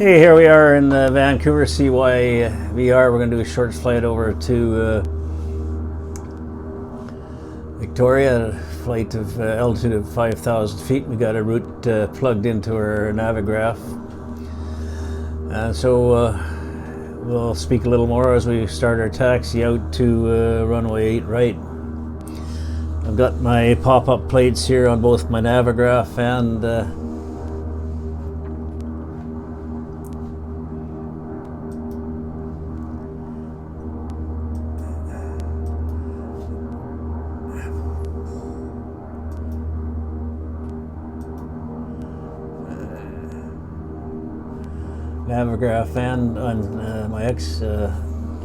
Okay, here we are in Vancouver CYVR. We're going to do a short flight over to Victoria at a flight of altitude of 5,000 feet. We got a route plugged into our Navigraph. So we'll speak a little more as we start our taxi out to runway 8 right. I've got my pop-up plates here on both my Navigraph and Navigraph and on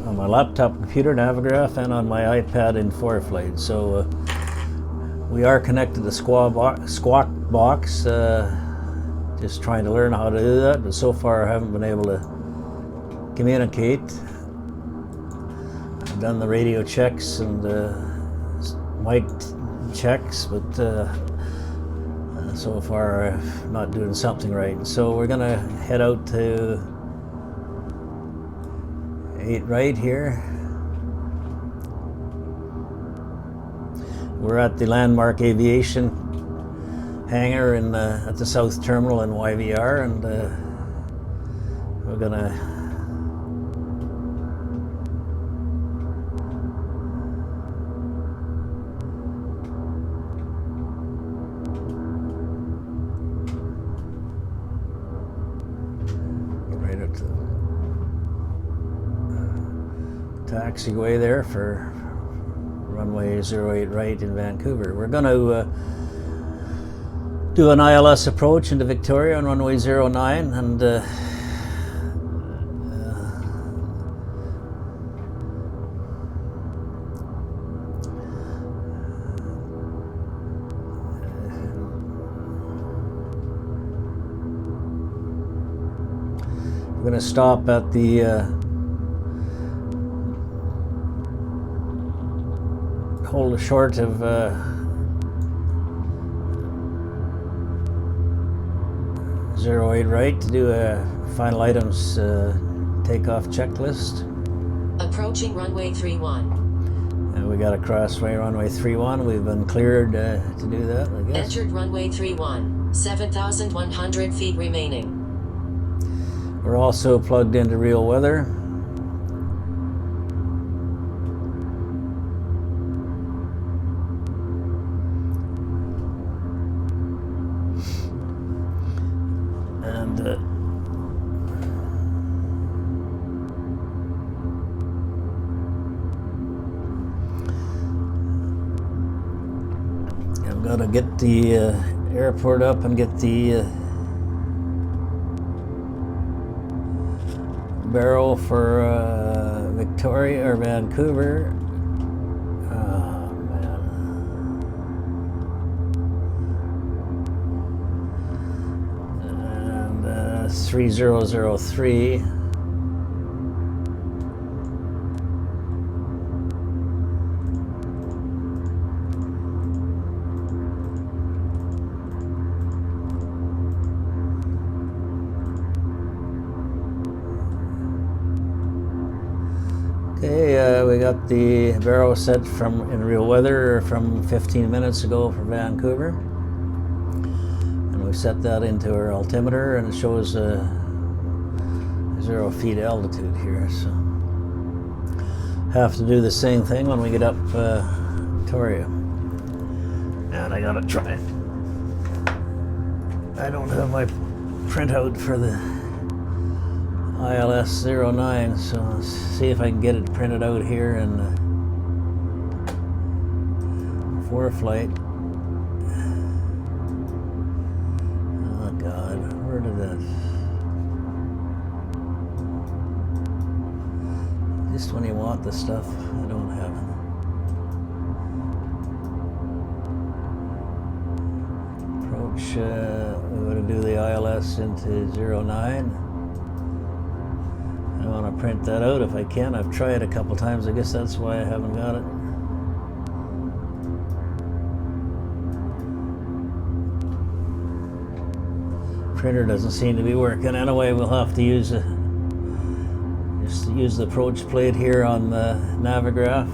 on my laptop computer Navigraph and on my iPad in ForeFlight. So we are connected to Squawk Box, just trying to learn how to do that, but so far I haven't been able to communicate. I've done the radio checks and mic checks, but so far I'm not doing something right. So we're gonna head out to 8 right here. We're at the Landmark Aviation hangar at the South Terminal in YVR, and we're gonna right up to the taxiway there for runway 08 right in Vancouver. We're going to do an ILS approach into Victoria on runway 09 and we're going to stop at the hold short of 08 right to do a final items takeoff checklist. Approaching runway 31. And we got to cross runway 31. We've been cleared to do that, I guess. Entered runway 31. 7,100 feet remaining. We're also plugged into real weather. And I've got to get the airport up and get the barrel for Victoria or Vancouver. Oh man. And 3003. Okay, we got the barrel set in real weather from 15 minutes ago for Vancouver, and we set that into our altimeter, and it shows 0 feet altitude here. So have to do the same thing when we get up Victoria. And I gotta try it. I don't have my printout for the ILS 09, so let's see if I can get it printed out here in ForeFlight. Oh God, where did that? Just when you want the stuff, I don't have it. Approach, we're going to do the ILS into 09. I want to print that out if I can. I've tried a couple times. I guess that's why I haven't got it. Printer doesn't seem to be working anyway. We'll have to use just use the approach plate here on the Navigraph.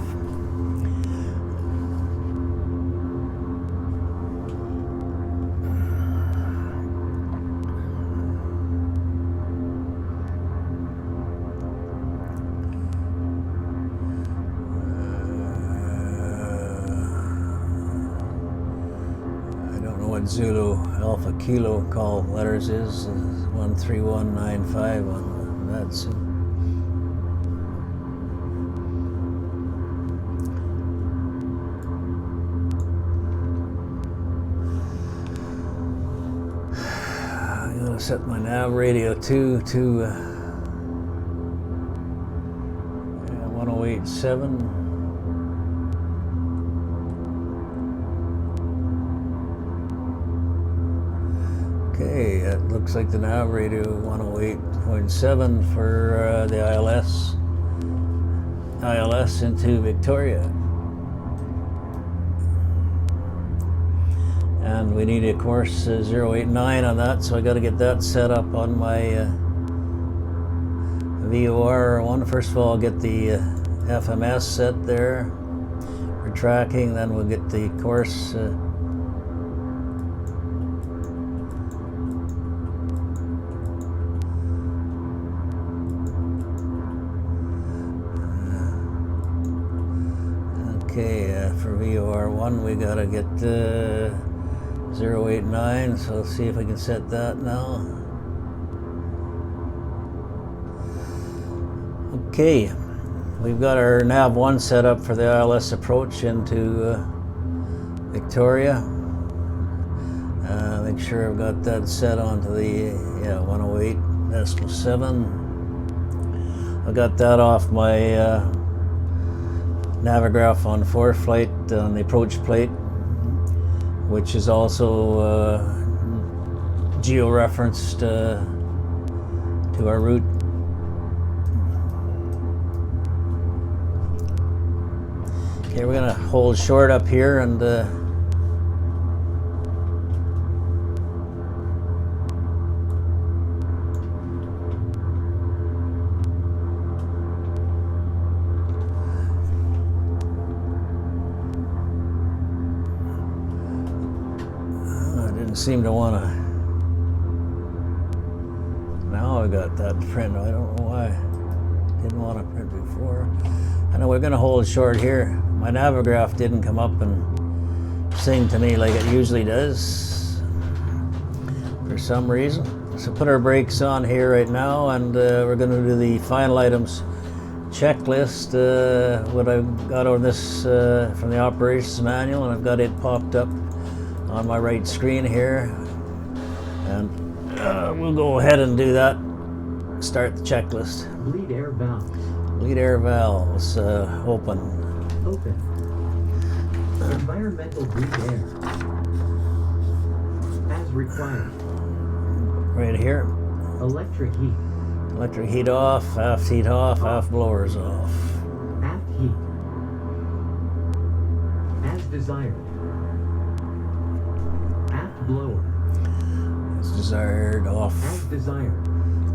What Zulu Alpha Kilo call letters is 13195 on that. So I'm gonna set my nav radio to 1087. Okay, it looks like the nav radio 108.7 for the ILS into Victoria. And we need, of course, 089 on that, so I got to get that set up on my VOR one. First of all, I'll get the FMS set there for tracking, then we'll get the course for VOR1 we gotta get 089, so let's see if I can set that now. Okay, we've got our nav1 set up for the ILS approach into Victoria. Make sure I've got that set onto the 108.7. I got that off my Navigraph on ForeFlight on the approach plate, which is also geo-referenced to our route. Okay, we're gonna hold short up here and seem to want to. Now I got that print. I don't know why. Didn't want to print before. I know we're going to hold short here. My Navigraph didn't come up and sing to me like it usually does for some reason. So put our brakes on here right now, and we're going to do the final items checklist. What I've got on this from the operations manual, and I've got it popped up on my right screen here, and we'll go ahead and do that. Start the checklist. Bleed air valve. Bleed air valves open. Open. Environmental bleed air. As required. Right here. Electric heat. Electric heat off, aft heat off, aft blowers off. Aft heat. As desired. Blower. As desired, off. As desired.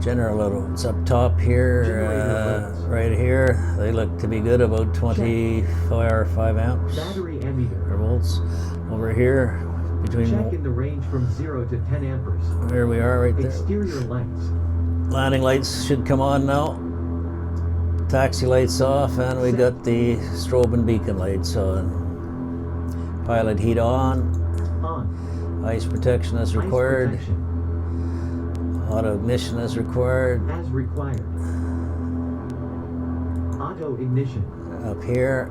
General loads up top here, right here. They look to be good, about 25 amps. Battery emitter. Or volts. Over here, between. Check in the range from 0 to 10 amperes. Here we are, right there. Exterior lights. Landing lights should come on now. Taxi lights off, and we got the strobe and beacon lights on. Pilot heat on. On. Ice protection as required. Ice protection. Auto ignition as required. As required. Auto ignition. Up here.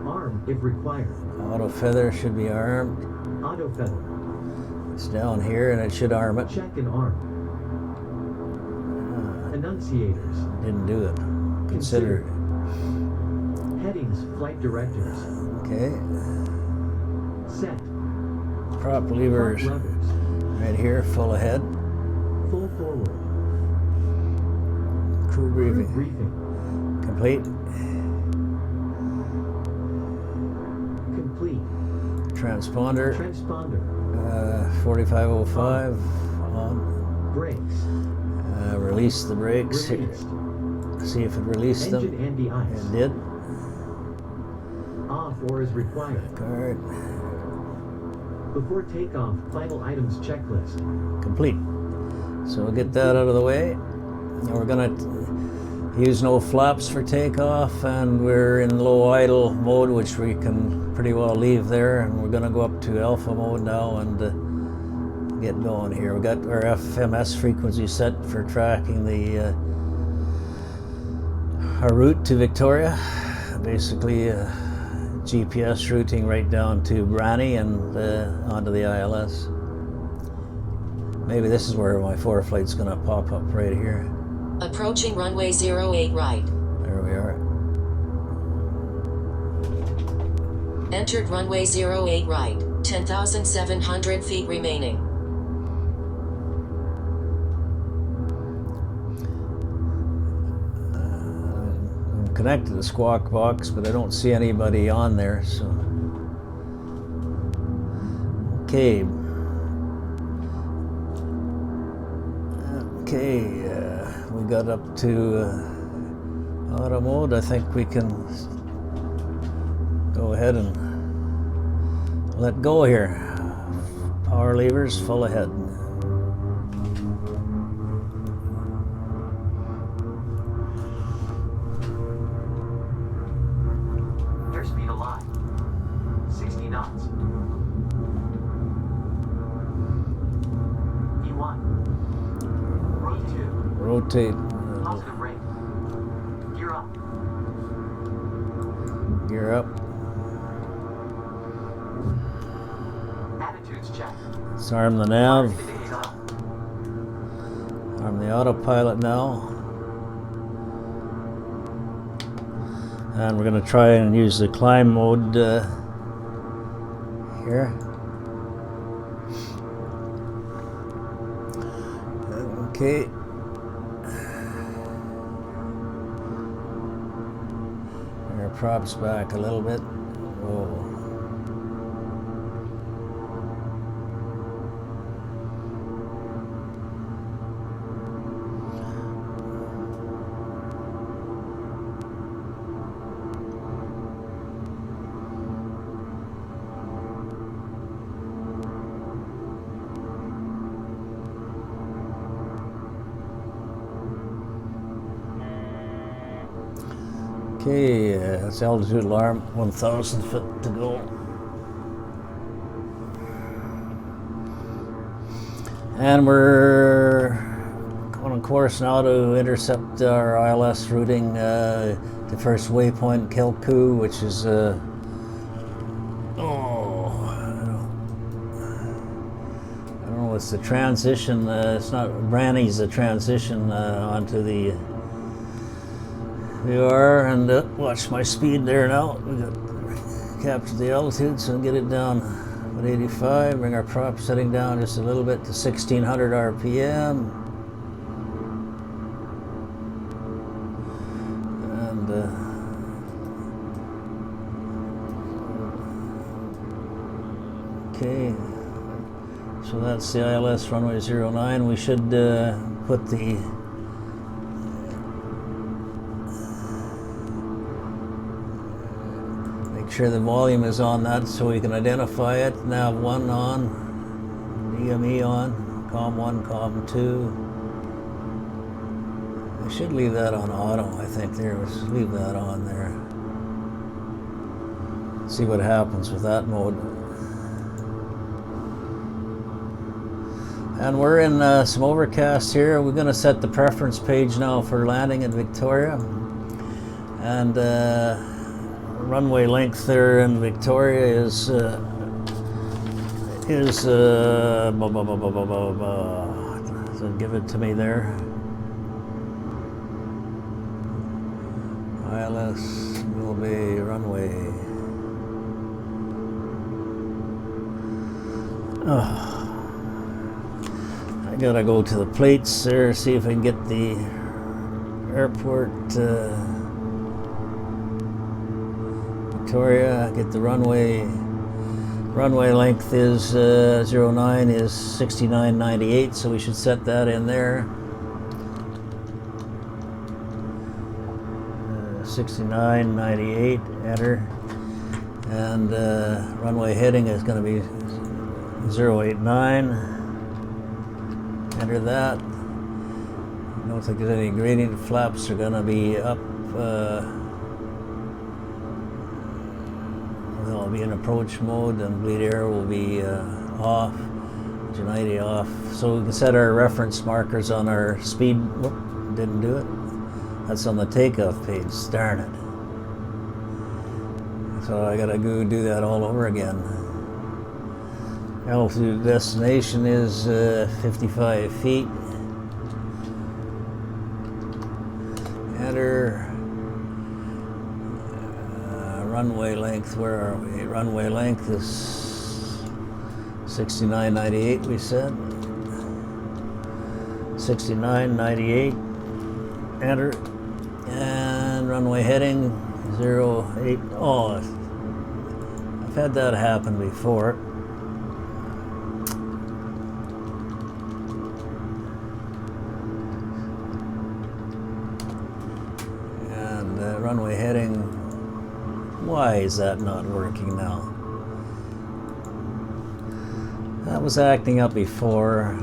Arm if required. Auto feather should be armed. Auto feather. It's down here and it should arm it. Check and arm. Enunciators. Didn't do it. Considered. Headings, flight directives. Okay. Set. Prop levers right here, full ahead. Full forward. Crew briefing. Complete. Complete. Transponder. Transponder. 4505 on. Brakes. Release the brakes. Released. See if it released them. Engine anti-ice. It did. Off or is required. Alright. Before takeoff, final items checklist. Complete. So we'll get that out of the way. And we're gonna use no flaps for takeoff, and we're in low idle mode, which we can pretty well leave there, and we're gonna go up to alpha mode now and get going here. We got our FMS frequency set for tracking the our route to Victoria. Basically GPS routing right down to Brani and onto the ILS. Maybe this is where my foreflight's gonna pop up right here. Approaching runway 08 right. There we are. Entered runway 08 right. 10,700 feet remaining. I'm connected to Squawk Box, but I don't see anybody on there, so. Okay. Okay, we got up to auto mode. I think we can go ahead and let go here. Power levers full ahead. Airspeed alive. 60 knots. E1. Road 2. Rotate. Positive rate. Gear up. Gear up. Attitudes check. Let's arm the nav. Days up. Arm the autopilot now. And we're going to try and use the climb mode here. Okay. Bring our props back a little bit. Whoa. Okay, that's altitude alarm, 1,000 foot to go. And we're on course now to intercept our ILS routing, the first waypoint, Kelku, which is, I don't know, it's the transition, it's not, Brani's the transition onto the we are, and watch my speed there now. We got captured the altitude, so get it down at 85. Bring our prop setting down just a little bit to 1,600 RPM. And okay, so that's the ILS runway 09. We should put the sure the volume is on that so we can identify it. Nav 1 on, DME on, COM 1, COM 2. I should leave that on auto, I think. There, let's leave that on there. See what happens with that mode. And we're in some overcast here. We're going to set the preference page now for landing at Victoria. And runway length there in Victoria is so give it to me there. ILS will be runway. I gotta go to the plates there, see if I can get the airport Victoria, get the runway Runway length is 09 is 69.98, so we should set that in there. 69.98, enter. And runway heading is going to be 089. Enter that. I don't think there's any gradient. Flaps are going to be up. They'll be in approach mode, and bleed air will be off. Engine 90 off. So we can set our reference markers on our speed. Whoop, didn't do it. That's on the takeoff page. Darn it. So I gotta go do that all over again. Altitude destination is 55 feet. Enter. Runway length, where are we? Runway length is 69.98, we said. 69.98. Enter. And runway heading 08. Oh, I've had that happen before. And runway heading. Why is that not working now? That was acting up before.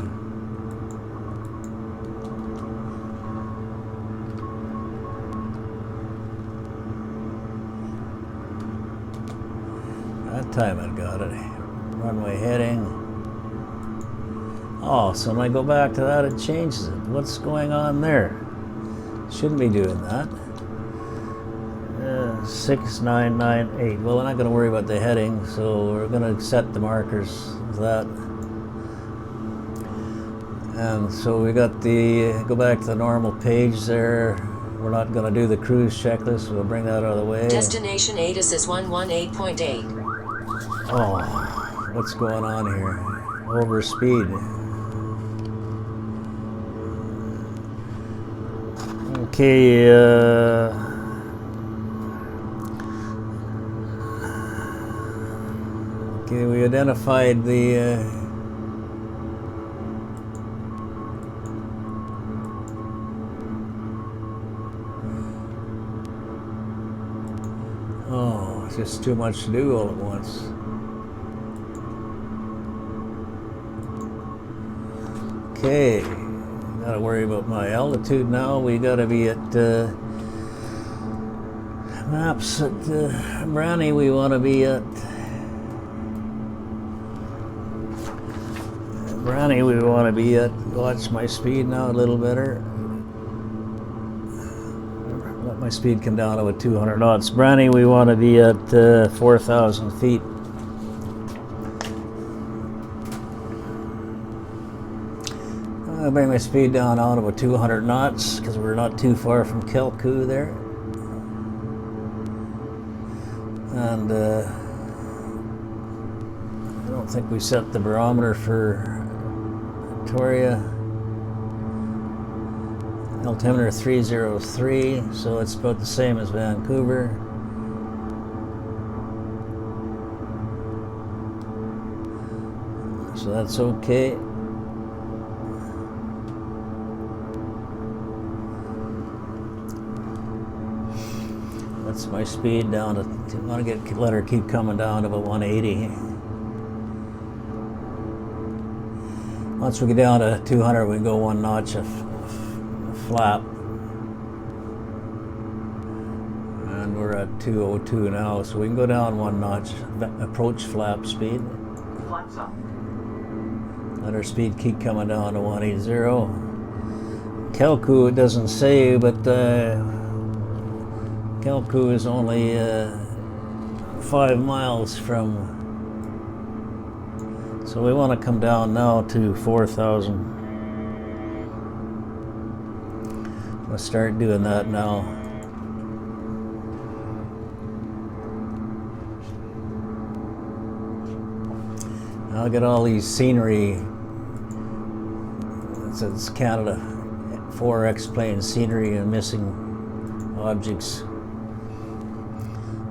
That time I got it. Runway heading. Oh, so when I go back to that, it changes it. What's going on there? Shouldn't be doing that. 6998. Well, we're not going to worry about the heading, so we're going to set the markers of that. And so we got the, go back to the normal page there. We're not going to do the cruise checklist, we'll bring that out of the way. Destination ATIS is 118.8. Oh, what's going on here? Overspeed. Okay, okay, we identified the oh, it's just too much to do all at once. Okay, gotta worry about my altitude now. We gotta be at maps at Brownie. We want to be at Brownie. We want to be at. Watch my speed now a little better. Let my speed come down to 200 knots. Brownie. We want to be at 4,000 feet. I'll bring my speed down out of 200 knots because we're not too far from Kelku there. And I don't think we set the barometer for Victoria. Altimeter 303, so it's about the same as Vancouver. So that's okay. That's my speed down to, I want to let her keep coming down to about 180. Once we get down to 200, we can go one notch of flap. And we're at 202 now, so we can go down one notch, approach flap speed. Flaps up. Let our speed keep coming down to 180. Kelku, it doesn't say, but Kelku is only 5 miles from, so we want to come down now to 4,000. Let's start doing that now. I'll get all these scenery. It's Canada 4 Xplane scenery and missing objects.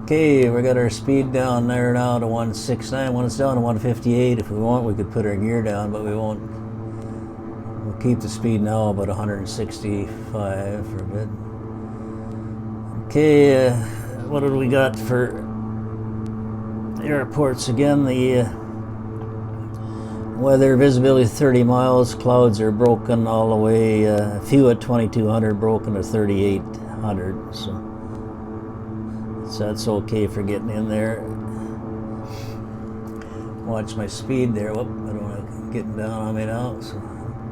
Okay, we got our speed down there now to 169. When it's down to 158, if we want, we could put our gear down, but we won't. We'll keep the speed now about 165 for a bit. Okay, what do we got for airports again? The weather visibility 30 miles, clouds are broken all the way, a few at 2200, broken to 3800, so that's okay for getting in there. Watch my speed there. Whoop, I don't want to get down on me now, so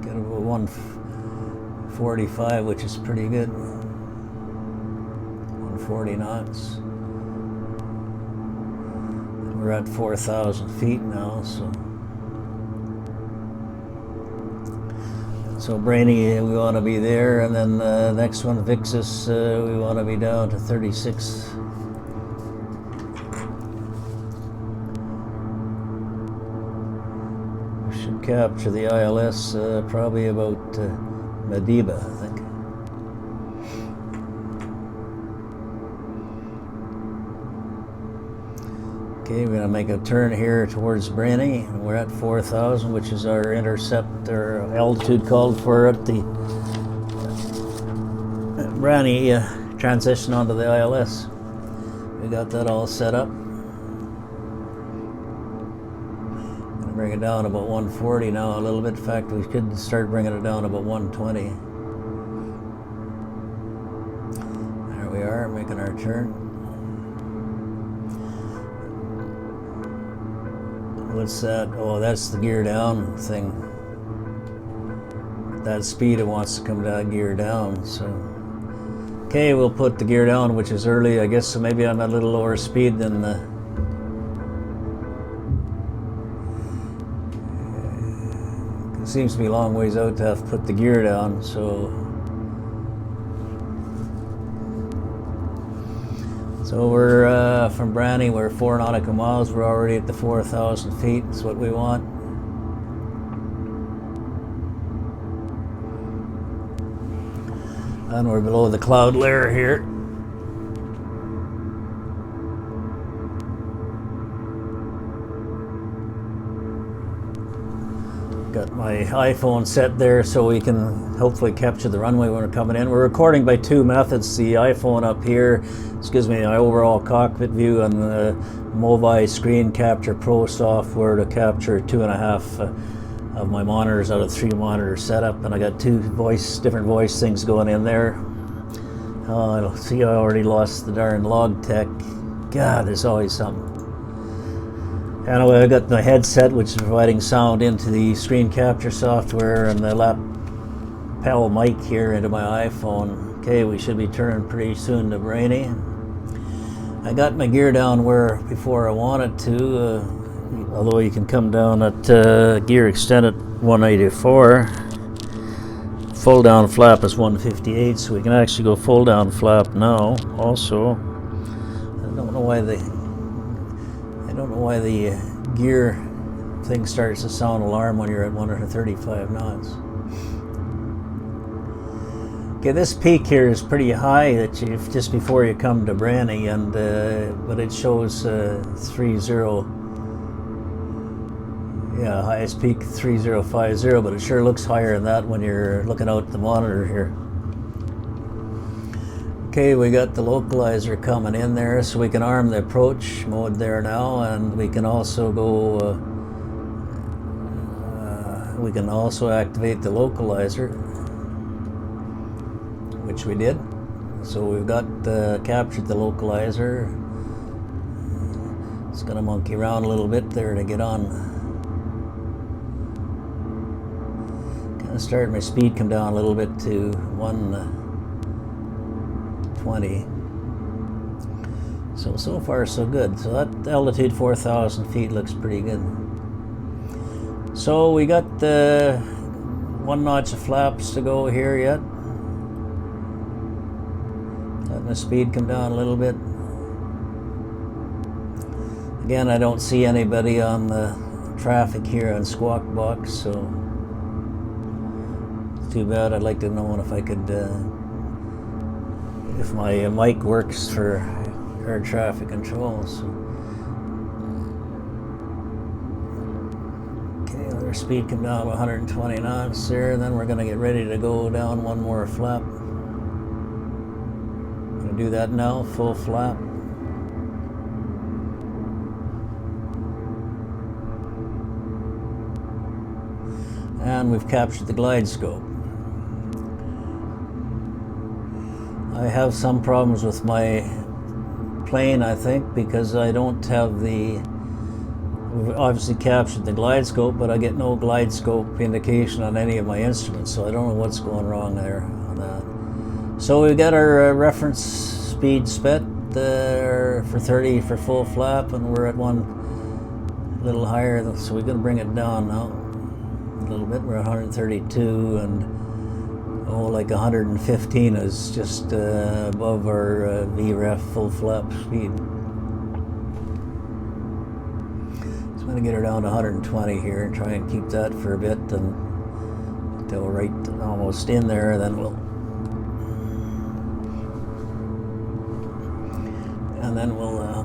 get about 145, which is pretty good. 140 knots. We're at 4,000 feet now, so Brainy, we want to be there, and then next one, Vixus, we want to be down to 36. We should capture the ILS probably about Madiba, I think. Okay, we're going to make a turn here towards Brainy. We're at 4,000, which is our intercept, or altitude called for at the Brainy transition onto the ILS. We got that all set up. Going to bring it down about 140 now a little bit. In fact, we could start bringing it down about 120. There we are, making our turn. What's that? Oh, that's the gear down thing. At that speed, it wants to come down, gear down. So, okay, we'll put the gear down, which is early, I guess. So maybe I'm at a little lower speed than the. It seems to be a long ways out to have to put the gear down. So we're from Brani, we're 4 nautical miles, we're already at the 4,000 feet, that's what we want. And we're below the cloud layer here. Got my iPhone set there so we can hopefully capture the runway when we're coming in. We're recording by 2 methods. The iPhone up here, this gives me my overall cockpit view, and the Movi Screen Capture Pro software to capture 2.5 of my monitors out of 3 monitor setup. And I got 2 different voice things going in there. Oh, see, I already lost the darn log tech. God, there's always something. Anyway, I got my headset, which is providing sound into the screen capture software, and the lapel mic here into my iPhone. Okay, we should be turning pretty soon to Brainy. I got my gear down where before I wanted to, although you can come down at gear extent at 184. Full down flap is 158, so we can actually go full down flap now. Also, I don't know why the gear thing starts to sound alarm when you're at 135 knots. Okay, this peak here is pretty high that just before you come to Brainy, and but it shows 30. Yeah, highest peak 3050, but it sure looks higher than that when you're looking out the monitor here. Okay, we got the localizer coming in there, so we can arm the approach mode there now, and we can also go. We can also activate the localizer, which we did. So we've got captured the localizer. It's going to monkey around a little bit there to get on. Kind of start my speed come down a little bit to 120. So far so good. So that altitude 4,000 feet looks pretty good. So we got 1 notch of flaps to go here yet. Let my speed come down a little bit. Again, I don't see anybody on the traffic here on Squawk Box, so it's too bad. I'd like to know if I could, if my mic works for air traffic control. So. Okay, let our speed come down to 120 knots there, and then we're going to get ready to go down one more flap. I'm going to do that now, full flap. And we've captured the glide scope. I have some problems with my plane, I think, because I don't have the... We've obviously captured the glide scope, but I get no glide scope indication on any of my instruments, so I don't know what's going wrong there on that. So we got our reference speed spit for 30 for full flap, and we're at one a little higher, so we're going to bring it down now a little bit. We're at 132, and like 115 is just above our VREF full flap speed. I'm going to get her down to 120 here and try and keep that for a bit until right almost in there, then we'll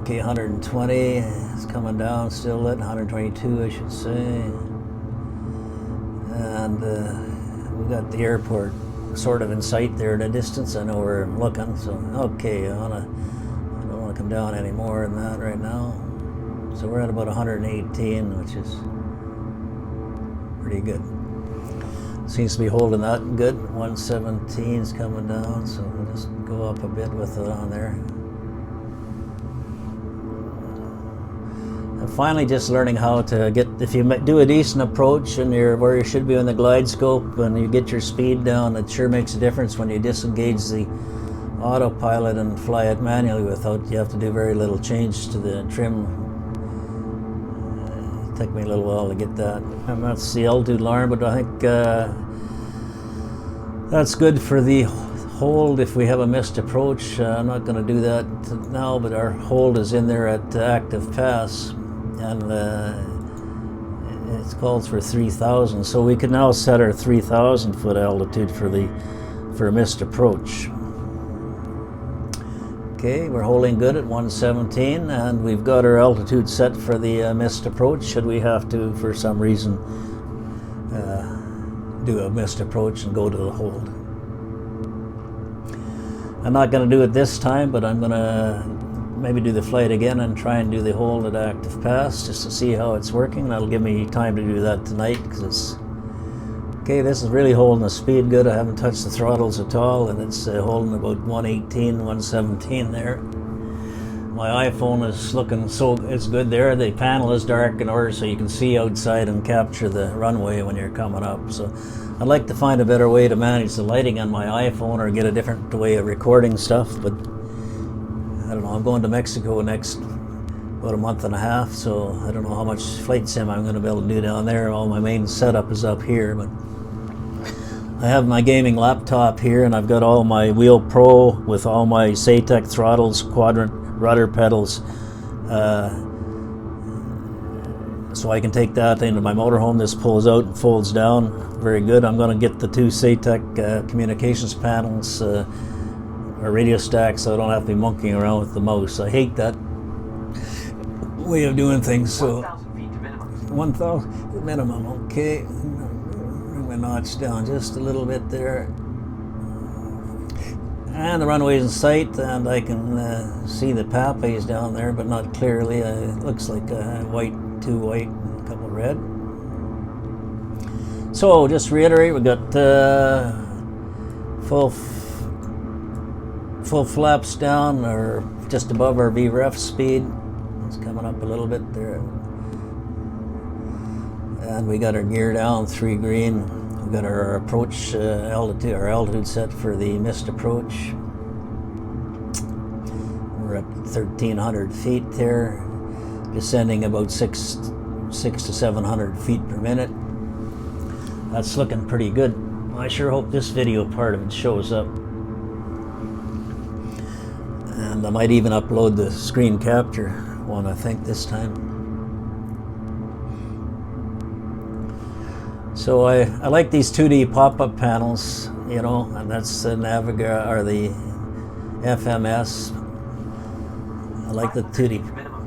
okay, 120 is coming down still at 122, I should say, and we got the airport sort of in sight there in the distance. I know where I'm looking, so okay, I don't want to come down any more than that right now. So we're at about 118, which is pretty good. Seems to be holding that good. 117 is coming down, so we'll just go up a bit with it on there. I'm finally just learning how to get, if you do a decent approach and you're where you should be on the glide scope and you get your speed down, it sure makes a difference when you disengage the autopilot and fly it manually without, you have to do very little change to the trim. Took me a little while to get that. And that's the altitude alarm, but I think that's good for the hold if we have a missed approach. I'm not going to do that now, but our hold is in there at active pass, and it calls for 3,000. So we can now set our 3,000 foot altitude for a missed approach. Okay, we're holding good at 117, and we've got our altitude set for the missed approach should we have to, for some reason, do a missed approach and go to the hold. I'm not going to do it this time, but I'm going to maybe do the flight again and try and do the hold at active pass just to see how it's working. That'll give me time to do that tonight, because it's okay. This is really holding the speed good. I haven't touched the throttles at all, and it's holding about 118, 117 there. My iPhone is looking so, it's good there. The panel is dark in order so you can see outside and capture the runway when you're coming up. So I'd like to find a better way to manage the lighting on my iPhone, or get a different way of recording stuff, but I don't know. I'm going to Mexico next about a month and a half, so I don't know how much flight sim I'm going to be able to do down there. All my main setup is up here, but I have my gaming laptop here, and I've got all my Wheel Pro with all my SATEC throttles, quadrant rudder pedals, so I can take that into my motorhome. This pulls out and folds down very good. I'm going to get the two SATEC communications panels or radio stacks, so I don't have to be monkeying around with the mouse. I hate that way of doing things. So 1,000 feet to minimum. 1,000 minimum. Okay, bring my notch down just a little bit there, and the runway's in sight, and I can see the papes down there, but not clearly. It looks like white, two white, and a couple red. So just to reiterate, we got full flaps down, or just above our VREF speed. It's coming up a little bit there, and we got our gear down 3 green. We got our approach altitude set for the missed approach. We're at 1,300 feet there, descending about 600 to 700 feet per minute. That's looking pretty good. I sure hope this video part of it shows up. And I might even upload the screen capture one, I think, this time. So I like these 2D pop-up panels, you know, and that's the Naviga or the FMS. I like the 2D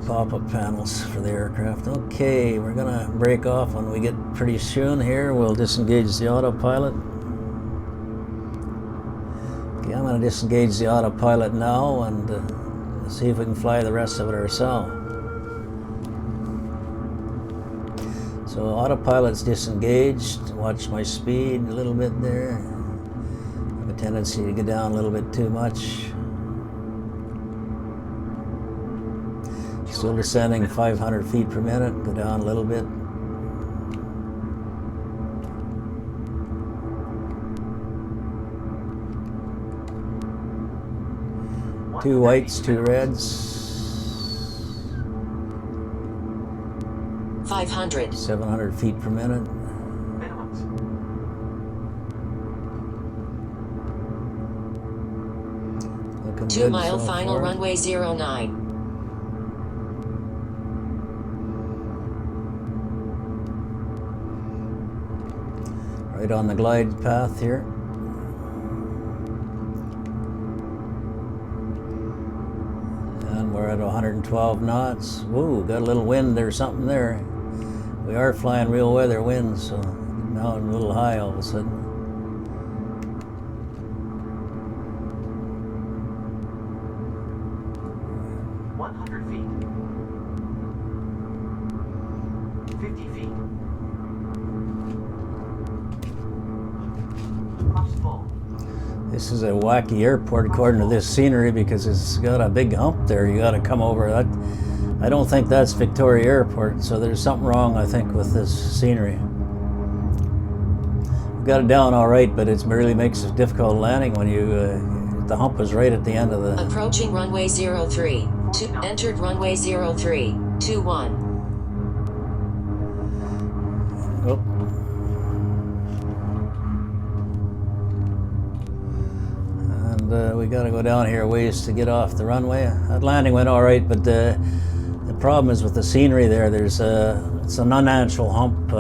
pop-up panels for the aircraft. Okay, we're gonna break off when we get pretty soon here. We'll disengage the autopilot. Okay, I'm gonna disengage the autopilot now and see if we can fly the rest of it ourselves. So autopilot's disengaged. Watch my speed a little bit there. I have a tendency to go down a little bit too much. Still descending 500 feet per minute. Go down a little bit. Two whites, two reds. 500. 700 feet per minute. Minimums. Looking 2 good mile so final far. runway 09. Right on the glide path here. And we're at 112 knots. Whoa, got a little wind or something there. We are flying real weather winds, so now I'm a little high all of a sudden. Feet. 50 feet. Props full. This is a wacky airport according to this scenery because it's got a big hump there. You got to come over that. I don't think that's Victoria Airport, so there's something wrong, I think, with this scenery. We've got it down all right, but it really makes it difficult landing when you the hump is right at the end of the. Approaching runway 03. Entered runway 03. 21. Oh. And we got to go down here a ways to get off the runway. That landing went all right, but the problem is with the scenery there. There's it's an unnatural hump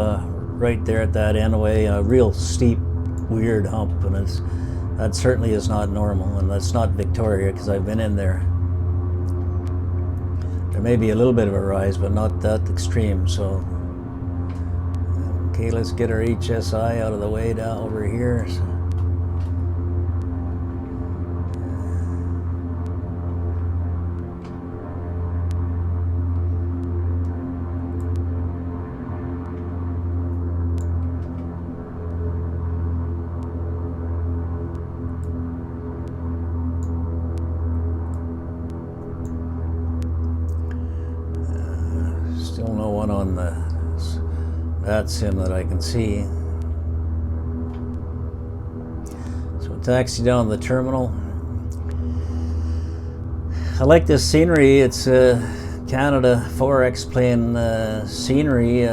right there at that end way, a real steep, weird hump, and that certainly is not normal, and that's not Victoria because I've been in there. There may be a little bit of a rise, but not that extreme. So, okay, let's get our HSI out of the way down over here. So. Still no one on that sim that I can see. So taxi down to the terminal. I like this scenery. It's Canada 4 Xplane scenery,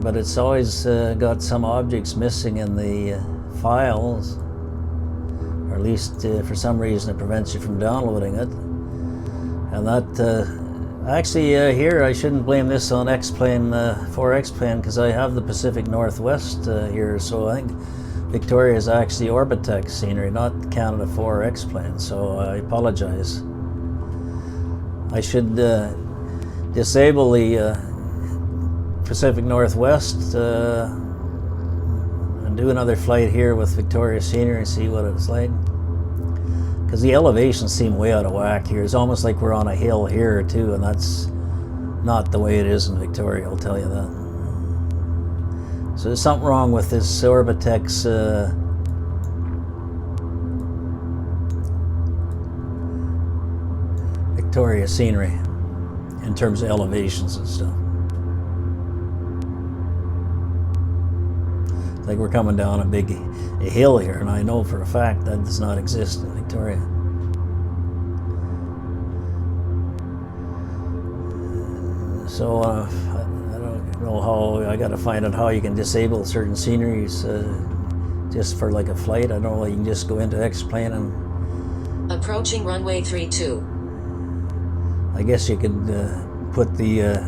but it's always got some objects missing in the files, or at least for some reason it prevents you from downloading it. And that actually, here I shouldn't blame this on Xplane 4 Xplane because I have the Pacific Northwest here, so I think Victoria is actually Orbitec scenery, not Canada 4 Xplane, so I apologize. I should disable the Pacific Northwest and do another flight here with Victoria scenery and see what it's like. Because the elevations seem way out of whack here. It's almost like we're on a hill here too, and that's not the way it is in Victoria, I'll tell you that. So there's something wrong with this Orbitec's Victoria scenery in terms of elevations and stuff. It's like we're coming down a hill here, and I know for a fact that does not exist in Victoria. So I don't know how, I gotta find out how you can disable certain sceneries just for like a flight. I don't know, you can just go into Xplane and... Approaching runway 32. I guess you could put the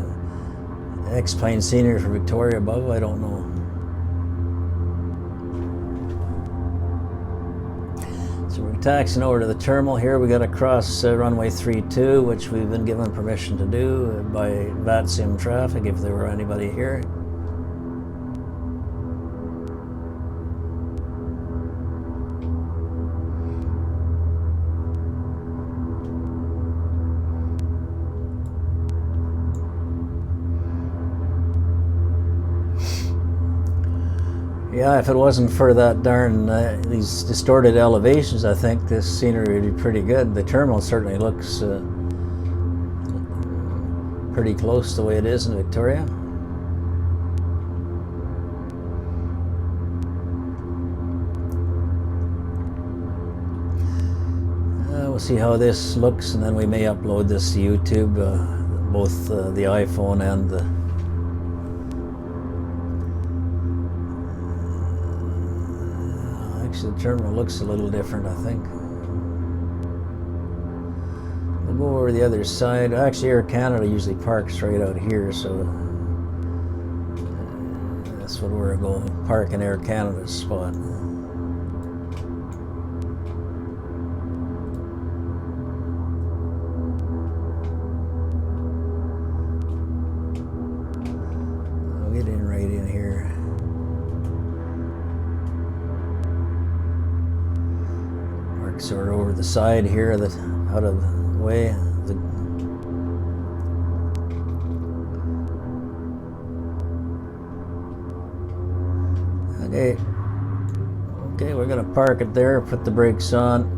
Xplane scenery for Victoria above, I don't know. So we're taxiing over to the terminal here. We got to cross runway 32, which we've been given permission to do by VATSIM traffic if there were anybody here. Yeah, if it wasn't for that darn these distorted elevations, I think this scenery would be pretty good. The terminal certainly looks pretty close the way it is in Victoria. We'll see how this looks, and then we may upload this to YouTube, both the iPhone and the the terminal looks a little different, I think. We'll go over the other side. Actually, Air Canada usually parks right out here, so that's what we're going to park in Air Canada's spot. I'll get in right in here. Sort of over the side here, that out of the way. Okay, we're gonna park it there, put the brakes on,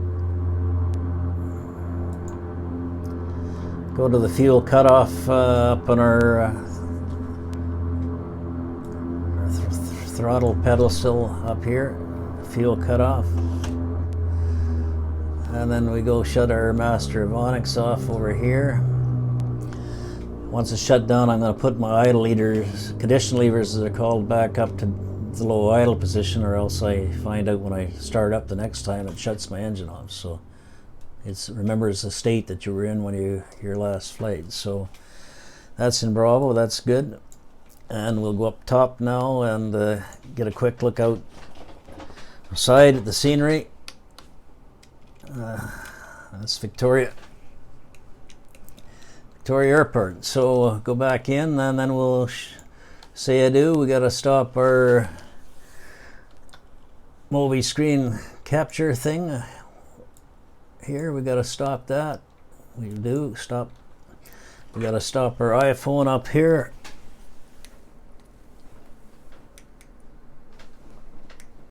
go to the fuel cutoff up on our throttle pedal still up here, fuel cutoff. And then we go shut our master avionics off over here. Once it's shut down, I'm going to put my idle leaders, condition levers as they're called, back up to the low idle position, or else I find out when I start up the next time it shuts my engine off. So it remembers the state that you were in when your last flight. So that's in Bravo, that's good. And we'll go up top now and get a quick look out side at the scenery. That's Victoria Airport. So go back in, and then we'll say adieu. We got to stop our Mobi screen capture thing here. We got to stop that. We do stop. We got to stop our iPhone up here.